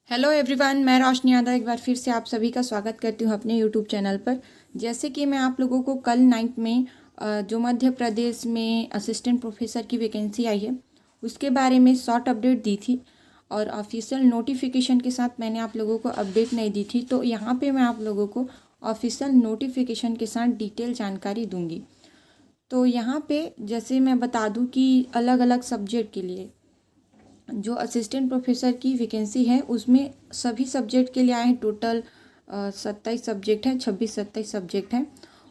Hello everyone, मैं रोशनी यादव एक बार फिर से आप सभी का स्वागत करती हूँ अपने यूट्यूब चैनल पर। जैसे कि मैं आप लोगों को कल 9th में जो मध्य प्रदेश में असिस्टेंट प्रोफेसर की वैकेंसी आई है उसके बारे में शॉर्ट अपडेट दी थी और ऑफिशियल नोटिफिकेशन के साथ मैंने आप लोगों को अपडेट नहीं दी थी। तो यहाँ पे मैं आप लोगों को ऑफिशियल नोटिफिकेशन के साथ डिटेल जानकारी दूँगी। तो यहाँ पे जैसे मैं बता दूँ कि अलग अलग सब्जेक्ट के लिए जो असिस्टेंट प्रोफेसर की वैकेंसी है उसमें सभी सब्जेक्ट के लिए आए हैं। टोटल 27 सब्जेक्ट हैं, 26-27 सब्जेक्ट हैं।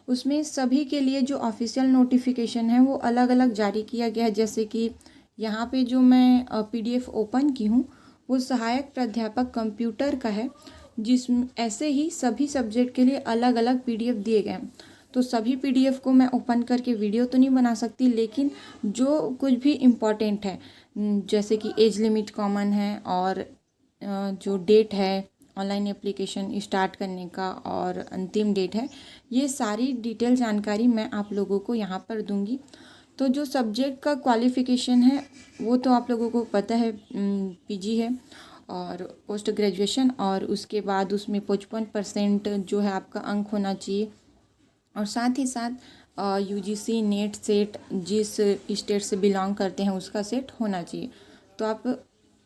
उसमें सभी के लिए जो ऑफिशियल नोटिफिकेशन है वो अलग अलग जारी किया गया है। जैसे कि यहाँ पे जो मैं PDF ओपन की हूँ वो सहायक प्राध्यापक कंप्यूटर का है, जिसमें ऐसे ही सभी सब्जेक्ट के लिए अलग अलग PDF दिए गए हैं। तो सभी PDF को मैं ओपन करके वीडियो तो नहीं बना सकती, लेकिन जो कुछ भी इम्पॉर्टेंट है जैसे कि एज लिमिट कॉमन है और जो डेट है ऑनलाइन एप्लीकेशन स्टार्ट करने का और अंतिम डेट है, ये सारी डिटेल जानकारी मैं आप लोगों को यहाँ पर दूंगी। तो जो सब्जेक्ट का क्वालिफ़िकेशन है वो तो आप लोगों को पता है, PG है और पोस्ट ग्रेजुएशन, और उसके बाद उसमें 55% जो है आपका अंक होना चाहिए और साथ ही साथ UGC नेट सेट जिस स्टेट से बिलोंग करते हैं उसका सेट होना चाहिए। तो आप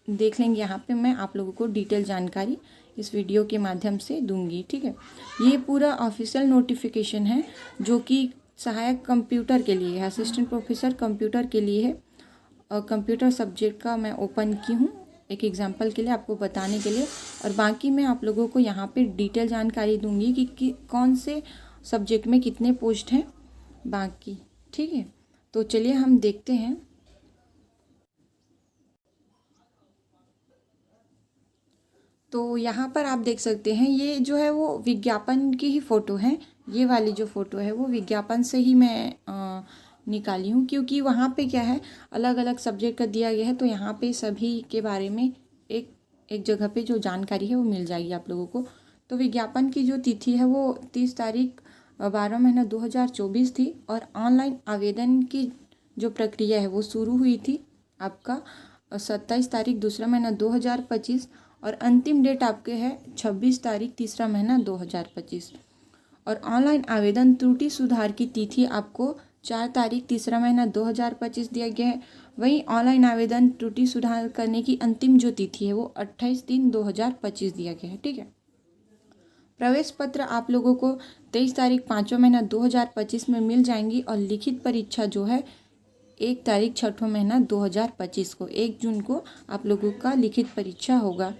देख लेंगे, यहाँ पे मैं आप लोगों को डिटेल जानकारी इस वीडियो के माध्यम से दूंगी। ठीक है, ये पूरा ऑफिशियल नोटिफिकेशन है जो कि सहायक कंप्यूटर के लिए है, असिस्टेंट प्रोफेसर कंप्यूटर के लिए है। कंप्यूटर सब्जेक्ट का मैं ओपन की हूँ एक एग्जांपल के लिए, आपको बताने के लिए, और बाकी मैं आप लोगों को यहाँ पे डिटेल जानकारी दूंगी कि कौन से सब्जेक्ट में कितने पोस्ट हैं बाकी। ठीक है, तो चलिए हम देखते हैं। तो यहाँ पर आप देख सकते हैं ये जो है वो विज्ञापन की ही फ़ोटो है। ये वाली जो फ़ोटो है वो विज्ञापन से ही मैं निकाली हूँ, क्योंकि वहाँ पे क्या है अलग अलग सब्जेक्ट का दिया गया है। तो यहाँ पे सभी के बारे में एक एक जगह पे जो जानकारी है वो मिल जाएगी आप लोगों को। तो विज्ञापन की जो तिथि है वो 30 तारीख 12 महीना 2024 थी, और ऑनलाइन आवेदन की जो प्रक्रिया है वो शुरू हुई थी आपका 27 तारीख 2रा महीना 2025, और अंतिम डेट आपके है 26 तारीख 3रा महीना 2025। और ऑनलाइन आवेदन त्रुटि सुधार की तिथि आपको 4 तारीख 3रा महीना 2025 दिया गया है। वहीं ऑनलाइन आवेदन त्रुटि सुधार करने की अंतिम जो तिथि है वो 28/3/2025 दिया गया है। ठीक है, प्रवेश पत्र आप लोगों को 23 तारीख 5वां महीना 2025 में मिल जाएंगी, और लिखित परीक्षा जो है 1 तारीख 6वां महीना 2025 को, 1 जून को आप लोगों का लिखित परीक्षा होगा।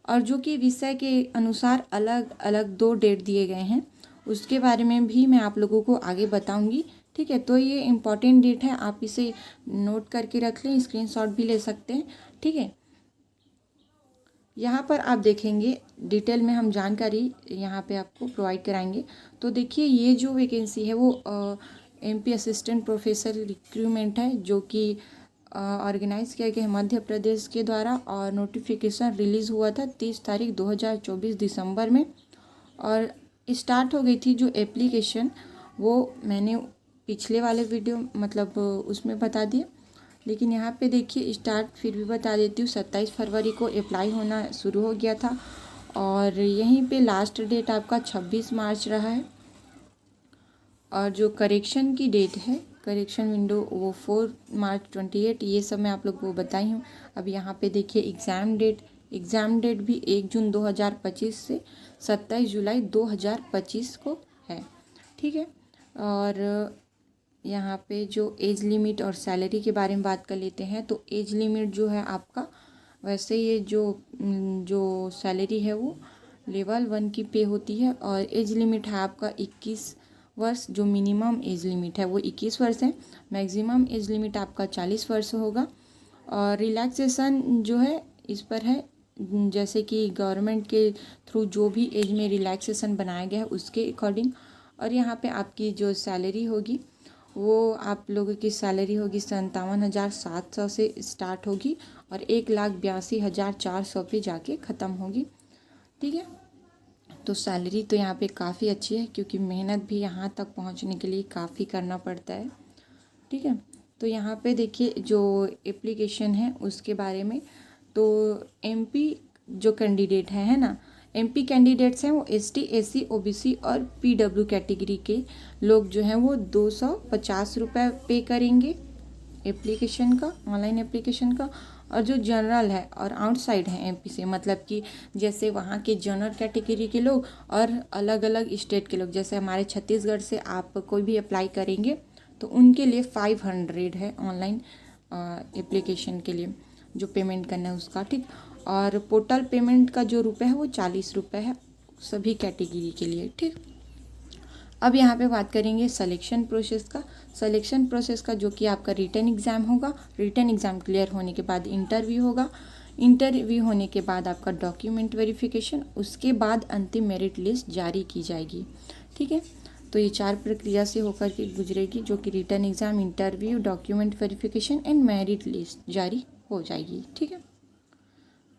और जो कि विषय के अनुसार अलग अलग 2 डेट दिए गए हैं उसके बारे में भी मैं आप लोगों को आगे बताऊंगी। ठीक है, तो ये इम्पॉर्टेंट डेट है, आप इसे नोट करके रख लें, स्क्रीनशॉट भी ले सकते हैं। ठीक है, यहाँ पर आप देखेंगे डिटेल में हम जानकारी यहाँ पे आपको प्रोवाइड कराएंगे। तो देखिए ये जो वैकेंसी है वो MP असिस्टेंट प्रोफेसर रिक्रूटमेंट है, जो कि ऑर्गेनाइज किया गया है मध्य प्रदेश के द्वारा, और नोटिफिकेशन रिलीज़ हुआ था 30 तारीख 2024 दिसंबर में, और स्टार्ट हो गई थी जो एप्लीकेशन वो मैंने पिछले वाले वीडियो मतलब उसमें बता दिया, लेकिन यहाँ पे देखिए स्टार्ट फिर भी बता देती हूँ। 27 फरवरी को अप्लाई होना शुरू हो गया था, और यहीं पे लास्ट डेट आपका 26 मार्च रहा है। और जो करेक्शन की डेट है, करेक्शन विंडो, वो 4 मार्च 28, ये सब मैं आप लोग को बताई हूँ। अब यहाँ पे देखिए एग्ज़ाम डेट भी 1 जून 2025 से 27 जुलाई 2025 को है। ठीक है, और यहाँ पे जो एज लिमिट और सैलरी के बारे में बात कर लेते हैं। तो एज लिमिट जो है आपका, वैसे ये जो सैलरी है वो लेवल 1 की पे होती है, और एज लिमिट है आपका 21 वर्ष। जो मिनिमम एज लिमिट है वो 21 वर्ष है, मैक्सिमम एज लिमिट आपका 40 वर्ष होगा। और रिलैक्सेशन जो है इस पर है, जैसे कि गवर्नमेंट के थ्रू जो भी एज में रिलैक्सेशन बनाया गया है उसके अकॉर्डिंग। और यहाँ पे आपकी जो सैलरी होगी वो आप लोगों की सैलरी होगी 57,700 से स्टार्ट होगी, और 1,82,400 पे जाके ख़त्म होगी। ठीक है, तो सैलरी तो यहाँ पे काफ़ी अच्छी है, क्योंकि मेहनत भी यहाँ तक पहुँचने के लिए काफ़ी करना पड़ता है। ठीक है, तो यहाँ पे देखिए जो एप्लीकेशन है उसके बारे में। तो MP जो कैंडिडेट है ना, एमपी कैंडिडेट्स हैं वो एसटी, एससी, ओबीसी और पीडब्ल्यू कैटेगरी के लोग जो हैं वो 250 रुपये पे करेंगे एप्लीकेशन का, ऑनलाइन एप्लीकेशन का। और जो जनरल है और आउटसाइड है एमपी से, मतलब कि जैसे वहाँ के जनरल कैटेगरी के लोग और अलग अलग स्टेट के लोग, जैसे हमारे छत्तीसगढ़ से आप कोई भी अप्लाई करेंगे तो उनके लिए 500 है ऑनलाइन एप्लीकेशन के लिए जो पेमेंट करना है उसका, ठीक। और पोर्टल पेमेंट का जो रुपये है वो 40 रुपये है सभी कैटेगरी के लिए, ठीक। अब यहाँ पे बात करेंगे सिलेक्शन प्रोसेस का। सिलेक्शन प्रोसेस का जो कि आपका रिटन एग्ज़ाम होगा, रिटन एग्ज़ाम क्लियर होने के बाद इंटरव्यू होगा, इंटरव्यू होने के बाद आपका डॉक्यूमेंट वेरिफिकेशन, उसके बाद अंतिम मेरिट लिस्ट जारी की जाएगी, ठीक है। तो ये 4 प्रक्रिया से होकर के गुजरेगी, जो कि written exam, interview, document verification and merit list जारी हो जाएगी, ठीक है।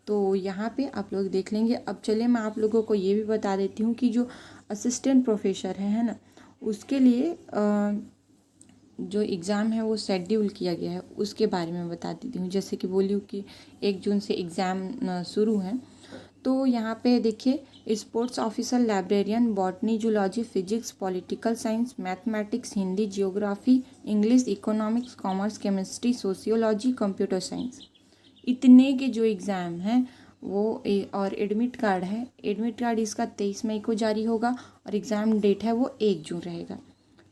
तो यहाँ पे आप लोग देख लेंगे। अब चलिए मैं आप लोगों को ये भी बता देती हूँ कि जो असिस्टेंट प्रोफेसर है ना, उसके लिए जो एग्ज़ाम है वो शेड्यूल किया गया है, उसके बारे में बता देती हूँ। जैसे कि बोली कि 1 जून से एग्ज़ाम शुरू हैं, तो यहाँ पे देखिए sports officer, librarian, botany, zoology, physics, political science, mathematics, Hindi, geography, English, economics, commerce, chemistry, sociology, computer science, इतने के जो एग्ज़ाम हैं वो और एडमिट कार्ड है, एडमिट कार्ड इसका 23 मई को जारी होगा और एग्ज़ाम डेट है वो 1 जून रहेगा,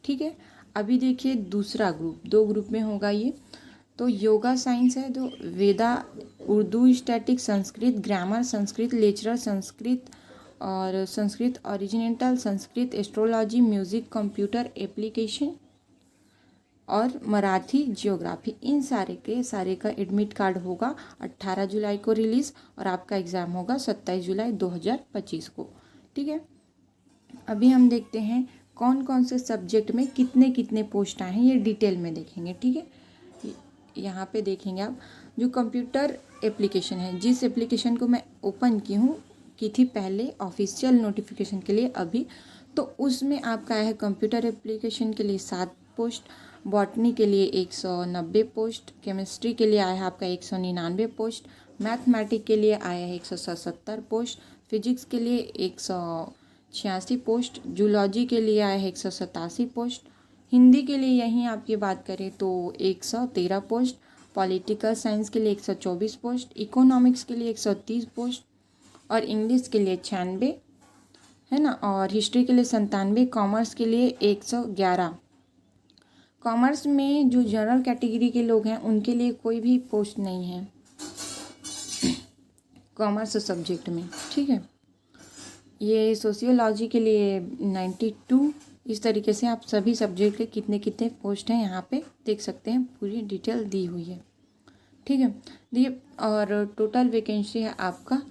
ठीक है। अभी देखिए दूसरा ग्रुप, 2 ग्रुप में होगा ये। तो योगा साइंस है, तो Veda, Urdu, static, Sanskrit, grammar, Sanskrit lecturer, Sanskrit और Sanskrit oriental, Sanskrit astrology, music, computer application और मराठी, जियोग्राफी, इन सारे के सारे का एडमिट कार्ड होगा 18 जुलाई को रिलीज़ और आपका एग्ज़ाम होगा 27 जुलाई 2025 को, ठीक है। अभी हम देखते हैं कौन कौन से सब्जेक्ट में कितने कितने पोस्ट आए हैं, ये डिटेल में देखेंगे, ठीक है। यहाँ पे देखेंगे आप जो कंप्यूटर एप्लीकेशन है, जिस एप्लीकेशन को मैं ओपन की थी पहले ऑफिशियल नोटिफिकेशन के लिए अभी, तो उसमें आपका आया है कंप्यूटर एप्लीकेशन के लिए 7 पोस्ट, बॉटनी के लिए 190 पोस्ट, केमिस्ट्री के लिए आया है आपका 199 पोस्ट, मैथमेटिक्स के लिए आया है 177 पोस्ट, फिजिक्स के लिए 186 पोस्ट, जूलॉजी के लिए आया है 187 पोस्ट, हिंदी के लिए यहीं आपकी बात करें तो 113 पोस्ट, पॉलिटिकल साइंस के लिए 124 पोस्ट, इकोनॉमिक्स के लिए 130 पोस्ट और इंग्लिश के लिए 96 है ना, और हिस्ट्री के लिए 97, कॉमर्स के लिए 111। कॉमर्स में जो जनरल कैटेगरी के लोग हैं उनके लिए कोई भी पोस्ट नहीं है कॉमर्स सब्जेक्ट में, ठीक है। ये सोशियोलॉजी के लिए 92। इस तरीके से आप सभी सब्जेक्ट के कितने कितने पोस्ट हैं यहाँ पे देख सकते हैं, पूरी डिटेल दी हुई है, ठीक है। देखिए और टोटल वैकेंसी है आपका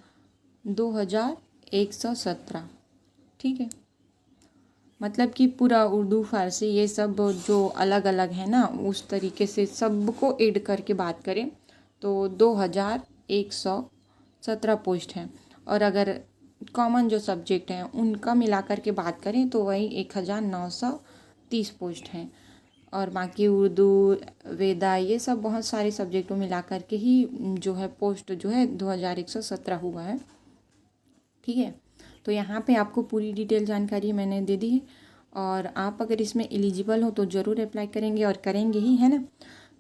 2117, ठीक है। मतलब कि पूरा उर्दू, फारसी ये सब जो अलग अलग है ना, उस तरीके से सबको ऐड करके बात करें तो 2117 पोस्ट हैं। और अगर कॉमन जो सब्जेक्ट हैं उनका मिला करके बात करें तो वही 1930 पोस्ट हैं। और बाकी उर्दू, वेदा, ये सब बहुत सारे सब्जेक्टों मिला करके ही जो है पोस्ट जो है 2117 हुआ है, ठीक है। तो यहाँ पे आपको पूरी डिटेल जानकारी मैंने दे दी है और आप अगर इसमें एलिजिबल हो तो ज़रूर अप्लाई करेंगे और करेंगे ही, है ना।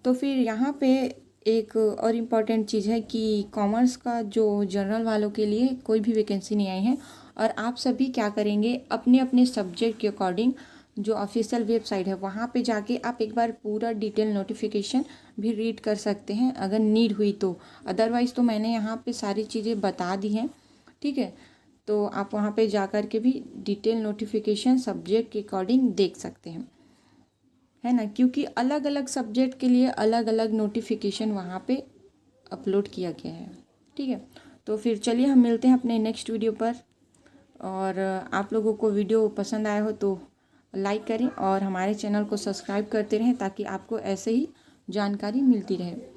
तो फिर यहाँ पे एक और इम्पॉर्टेंट चीज़ है कि कॉमर्स का जो जनरल वालों के लिए कोई भी वैकेंसी नहीं आई है और आप सभी क्या करेंगे अपने अपने सब्जेक्ट के अकॉर्डिंग जो ऑफिशियल वेबसाइट है वहाँ पे जाके आप एक बार पूरा डिटेल नोटिफिकेशन भी रीड कर सकते हैं अगर नीड हुई तो। अदरवाइज़ तो मैंने यहाँ पे सारी चीज़ें बता दी हैं, ठीक है। तो आप वहाँ पे जा कर के भी डिटेल नोटिफिकेशन सब्जेक्ट के अकॉर्डिंग देख सकते हैं, है ना, क्योंकि अलग अलग सब्जेक्ट के लिए अलग अलग नोटिफिकेशन वहाँ पे अपलोड किया गया है, ठीक है। तो फिर चलिए हम मिलते हैं अपने नेक्स्ट वीडियो पर। और आप लोगों को वीडियो पसंद आया हो तो लाइक करें और हमारे चैनल को सब्सक्राइब करते रहें ताकि आपको ऐसे ही जानकारी मिलती रहे।